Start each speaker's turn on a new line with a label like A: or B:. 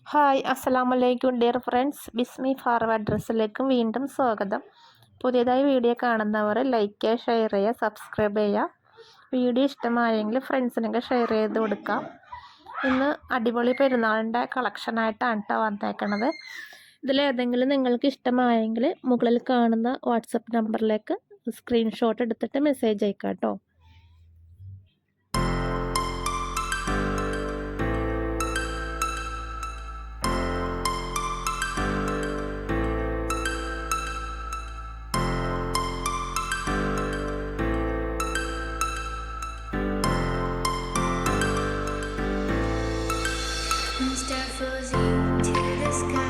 A: Hi അസ്സലാമു അലൈക്കും dear friends. ബിസ്മി ഫാർവേഡ് ഡ്രസ്സിലേക്കും വീണ്ടും സ്വാഗതം. പുതിയതായി വീഡിയോ കാണുന്നവർ ലൈക്ക് ചെയ്യുക, ഷെയർ ചെയ്യുക, സബ്സ്ക്രൈബ് ചെയ്യുക. വീഡിയോ ഇഷ്ടമായെങ്കിൽ ഫ്രണ്ട്സിനൊക്കെ ഷെയർ ചെയ്ത് കൊടുക്കാം. ഇന്ന് അടിപൊളി പെരുന്നാളിൻ്റെ കളക്ഷനായിട്ടാണ് കേട്ടോ വന്നേക്കണത്. ഇതിലേതെങ്കിലും നിങ്ങൾക്ക് ഇഷ്ടമായെങ്കിൽ മുകളിൽ കാണുന്ന വാട്സപ്പ് നമ്പറിലേക്ക് സ്ക്രീൻഷോട്ട് എടുത്തിട്ട് മെസ്സേജ് അയക്കാം കേട്ടോ.
B: Star flows you to the sky.